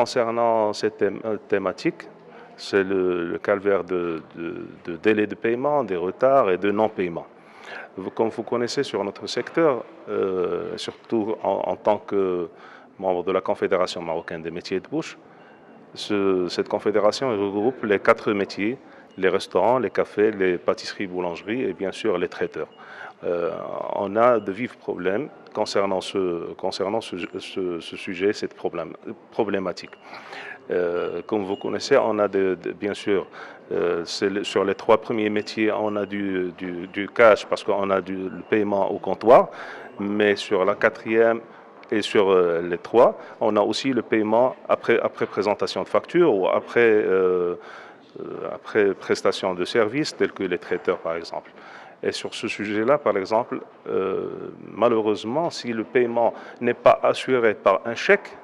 concernant cette thématique, c'est le calvaire de délai de paiement, des retards et de non-paiement. Comme vous connaissez sur notre secteur, surtout en tant que membre de la Confédération marocaine des métiers de bouche, cette confédération regroupe les 4 métiers, les restaurants, les cafés, les pâtisseries, boulangeries et bien sûr les traiteurs. On a de vifs problèmes concernant ce sujet, cette problématique. Comme vous connaissez, on a bien sûr, sur les 3 premiers métiers, on a du cash parce qu'on a le paiement au comptoir, mais sur la 4e et sur les 3, on a aussi le paiement après présentation de facture ou après prestation de services tels que les traiteurs par exemple. Et sur ce sujet-là, par exemple, malheureusement, si le paiement n'est pas assuré par un chèque,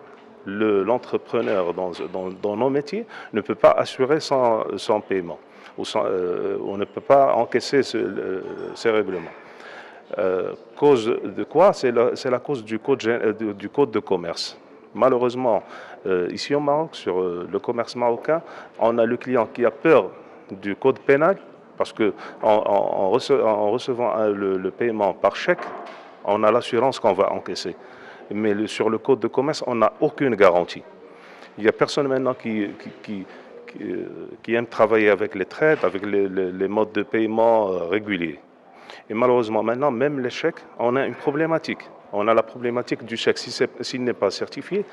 l'entrepreneur dans nos métiers ne peut pas assurer son paiement. On ne peut pas encaisser ces règlements. Cause de quoi? C'est la cause du code de commerce. Malheureusement, ici au Maroc, sur le commerce marocain, on a le client qui a peur du code pénal parce qu'en recevant le paiement par chèque, on a l'assurance qu'on va encaisser. Mais sur le code de commerce, on n'a aucune garantie. Il n'y a personne maintenant qui aime travailler avec les traites, avec les modes de paiement réguliers. Et malheureusement, maintenant, même les chèques, on a une problématique. On a la problématique du chèque. S'il n'est pas certifié,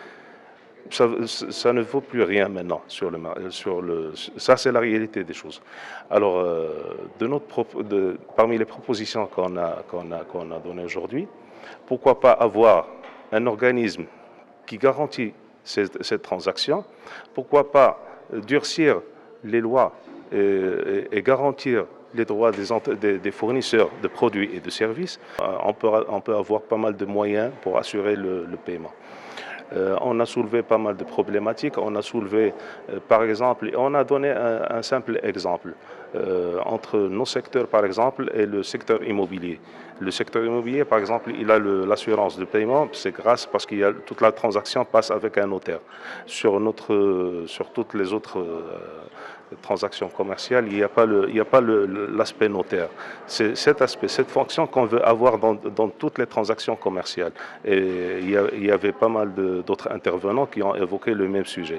ça ne vaut plus rien maintenant. Ça, c'est la réalité des choses. Alors, parmi les propositions qu'on a données aujourd'hui, pourquoi pas avoir un organisme qui garantit cette transaction? Pourquoi pas durcir les lois et garantir les droits des fournisseurs de produits et de services? On peut avoir pas mal de moyens pour assurer le paiement. On a soulevé pas mal de problématiques. On a soulevé, par exemple, on a donné un simple exemple entre nos secteurs, par exemple, et le secteur immobilier. Le secteur immobilier, par exemple, il a l'assurance de paiement, c'est parce que toute la transaction passe avec un notaire. Sur toutes les autres transactions commerciales, il n'y a pas l'aspect notaire. C'est cet aspect, cette fonction qu'on veut avoir dans toutes les transactions commerciales. Et il y avait pas mal d'autres intervenants qui ont évoqué le même sujet.